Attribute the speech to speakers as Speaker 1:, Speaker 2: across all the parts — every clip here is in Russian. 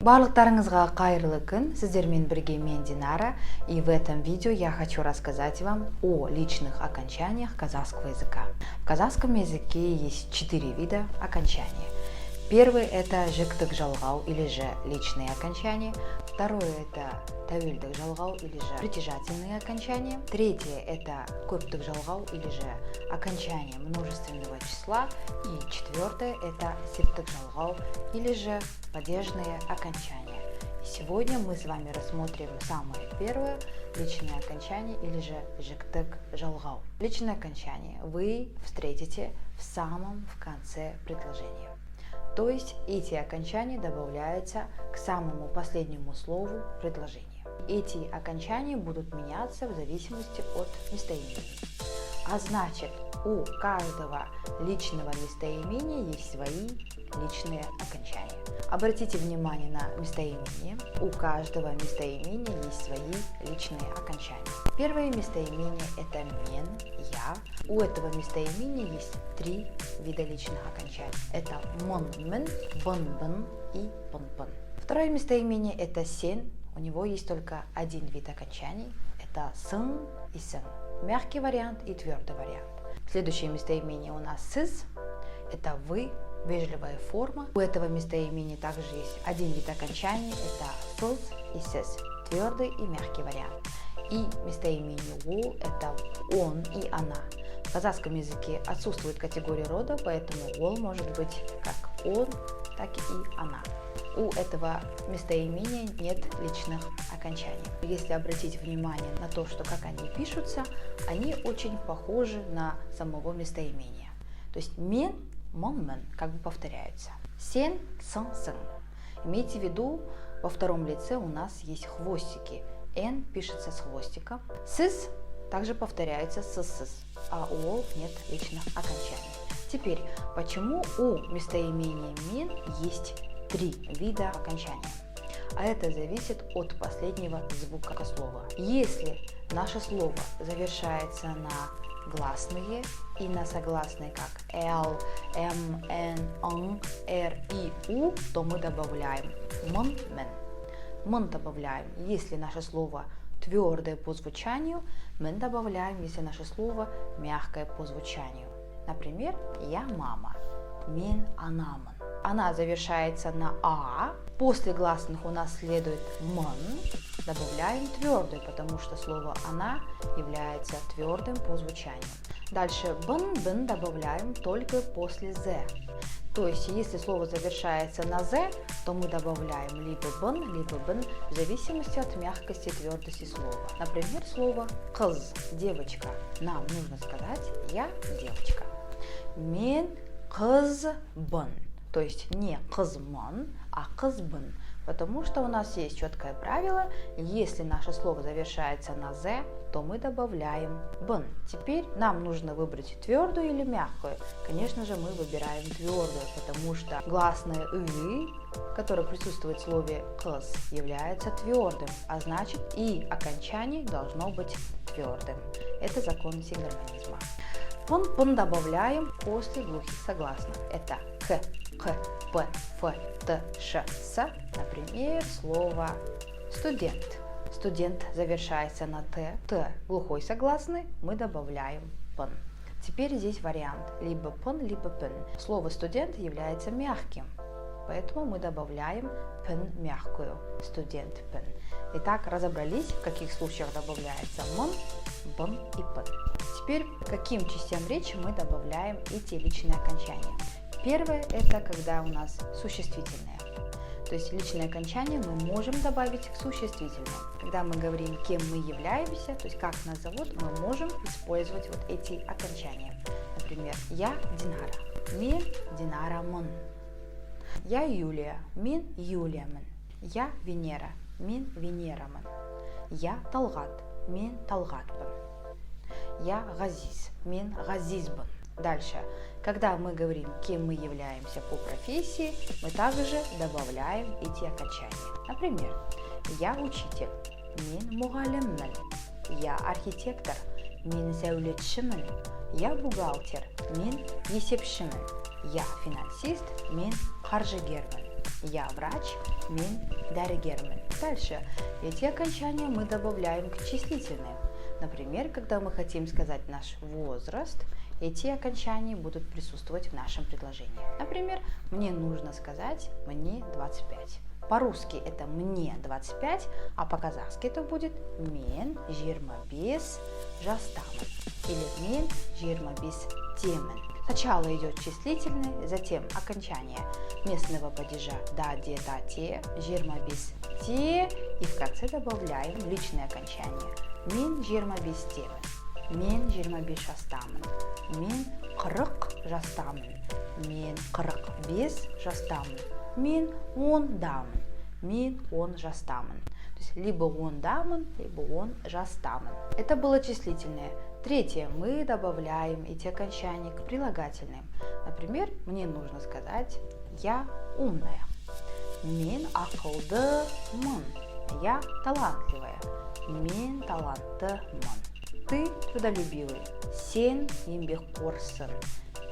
Speaker 1: Барлықтарыңызға қайырлы күн, сіздермен бірге мен Динара, и в этом видео я хочу рассказать вам о личных окончаниях казахского языка. В казахском языке есть 4 вида окончаний. Первый – это жіктік жалғау или же личные окончания. Второе – это тәуелдік жалғау или же притяжательные окончания. Третье – это көптік жалғау или же окончание множественного числа. И четвертое – это септік жалғау или же падежные окончания. Сегодня мы с вами рассмотрим самое первое – личное окончание или же жіктік жалғау. Личное окончание вы встретите в конце предложения. То есть эти окончания добавляются к самому последнему слову предложения. Эти окончания будут меняться в зависимости от местоимения. А значит, у каждого личного местоимения есть свои личные окончания. Обратите внимание на местоимение. У каждого местоимения есть свои личные окончания. Первое местоимение – это мен, я. У этого местоимения есть 3 вида личных окончаний. Это мон, мен, бон, бон и пон, пон. Второе местоимение – это сен. У него есть только один вид окончаний. Это сын и сын. Мягкий вариант и твердый вариант. Следующее местоимение у нас сыз. Это вы, вежливая форма. У этого местоимения также есть один вид окончаний. Это сыз и сыз. Твердый и мягкий вариант. И местоимение ол – это он и она. В казахском языке отсутствует категория рода, поэтому ол может быть как он, так и она. У этого местоимения нет личных окончаний. Если обратить внимание на то, что как они пишутся, они очень похожи на самого местоимения. То есть мен, мон, мен как бы повторяются. Сен, сын, сын. Имейте в виду, во втором лице у нас есть хвостики. Н пишется с хвостиком. Сыз также повторяется с сыз, а у ол нет личных окончаний. Теперь, почему у местоимения мен есть 3 вида окончания? А это зависит от последнего звука слова. Если наше слово завершается на гласные и на согласные как л, м, н, н, р и у, то мы добавляем мон, мен. Мон добавляем, если наше слово твердое по звучанию, мен добавляем, если наше слово мягкое по звучанию. Например, я мама, мен анамын. Она завершается на а, после гласных у нас следует мон, добавляем твердый, потому что слово она является твердым по звучанию. Дальше бен, бен добавляем только после з. То есть, если слово завершается на з, то мы добавляем либо бен, в зависимости от мягкости и твердости слова. Например, слово кыз, девочка. Нам нужно сказать я девочка. Мен кызбын. То есть не кызмын, а кызбын. Потому что у нас есть четкое правило, если наше слово завершается на з, то мы добавляем бын. Теперь нам нужно выбрать твердую или мягкую. Конечно же, мы выбираем твердую, потому что гласное «ы», которое присутствует в слове «кыз», является твердым, а значит и окончание должно быть твердым. Это закон сингармонизма. Пон добавляем после глухих согласных. Это к, п, ф, т, ш, с. Например, слово студент. Студент завершается на т, глухой согласный, мы добавляем пон. Теперь здесь вариант либо пон, либо пен. Слово студент является мягким, поэтому мы добавляем пен мягкую. Студент пен. Итак, разобрались, в каких случаях добавляется мон, бон и пен. Теперь, к каким частям речи мы добавляем эти личные окончания. Первое – это когда у нас существительное. То есть личное окончание мы можем добавить к существительному. Когда мы говорим, кем мы являемся, то есть как нас зовут, мы можем использовать вот эти окончания. Например, я Динара, мен Динарамын. Я Юлия, мен Юлиямын. Я Венера, мен Венерамын. Я Талгат, мен Талгатпын. Я Газиз, мен Газизбын. Дальше, когда мы говорим, кем мы являемся по профессии, мы также добавляем эти окончания. Например, я учитель, мен мугалиммін. Я архитектор, мен сәулетшімін. Я бухгалтер, мен есепшімін. Я финансист, мен қаржыгермін. Я врач, мен дәрігермін. Дальше. Эти окончания мы добавляем к числительным. Например, когда мы хотим сказать наш возраст, эти окончания будут присутствовать в нашем предложении. Например, мне нужно сказать «мне 25». По-русски это «мне 25», а по-казахски это будет «мен 25 жастамын» или «мен 25 темін». Сначала идет числительный, затем окончание местного падежа «да, де, та, те», 25 те, и в конце добавляем личное окончание «мен 25 темін», «мен 25 жастамын», «мен 40 жастамын», «мен 45 жастамын», «мен 10дамын», «мен 10 жастамын». То есть либо 10дамын, либо 10 жастамын. Это было числительное. Третье. Мы добавляем эти окончания к прилагательным. Например, мне нужно сказать «я умная». «Мен ақылдымын». «Я талантливая». «Мен таланттымын». «Ты трудолюбивый». «Сен еңбекқорсың».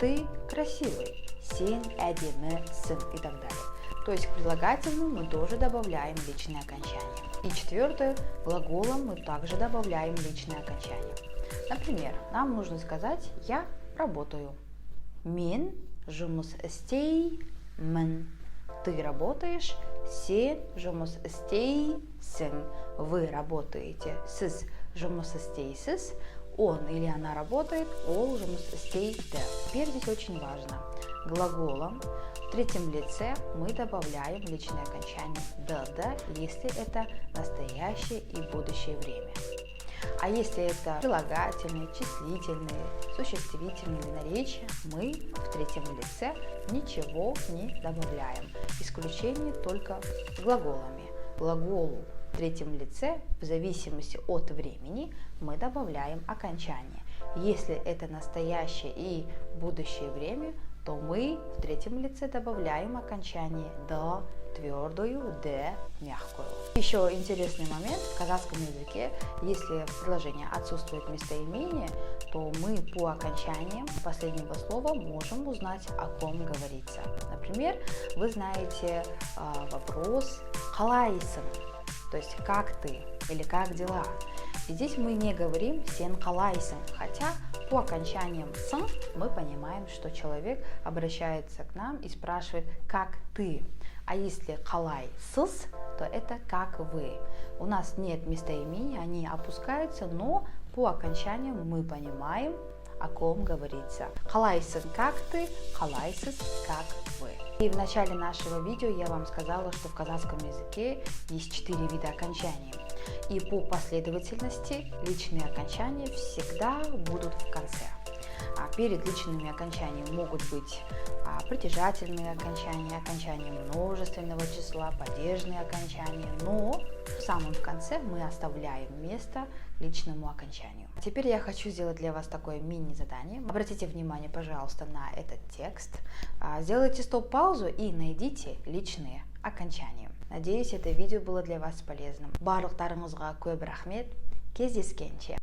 Speaker 1: «Ты красивый». «Сен әдемісің» и так далее. То есть к прилагательным мы тоже добавляем личное окончание. И четвертое, глаголом мы также добавляем личное окончание. Например, нам нужно сказать «я работаю». Мен жұмыс істеймін. Ты работаешь. Сен жұмыс істейсің. Вы работаете. Сіз жұмыс істейсіз. Он или она работает. Ол жұмыс істейді. Теперь здесь очень важно. Глаголом в третьем лице мы добавляем личное окончание «да», если это настоящее и будущее время. А если это прилагательные, числительные, существительные наречия, мы в третьем лице ничего не добавляем. Исключение только глаголами. Глаголу в третьем лице, в зависимости от времени, мы добавляем окончание. Если это настоящее и будущее время, то мы в третьем лице добавляем окончание «да», твердую «д», мягкую. Еще интересный момент: в казахском языке, если в предложении отсутствует местоимение, то мы по окончаниям последнего слова можем узнать, о ком говорится. Например, вы знаете вопрос «қалайсың», то есть «как ты» или «как дела?». И здесь мы не говорим «сен қалайсың», хотя по окончаниям «сын» мы понимаем, что человек обращается к нам и спрашивает «как ты?». А если «қалайсыз», то это «как вы?». У нас нет местоимения, они опускаются, но по окончаниям мы понимаем, о ком говорится. «Қалайсың» – «как ты?», «қалайсыз» – «как вы?». И в начале нашего видео я вам сказала, что в казахском языке есть 4 вида окончаний. И по последовательности личные окончания всегда будут в конце. Перед личными окончаниями могут быть притяжательные окончания, окончания множественного числа, падежные окончания, но в самом конце мы оставляем место личному окончанию. Теперь я хочу сделать для вас такое мини-задание. Обратите внимание, пожалуйста, на этот текст. Сделайте стоп-паузу и найдите личные окончания. Надеюсь, это видео было для вас полезным. Барлықтарыңызға көп рахмет. Кездескенше.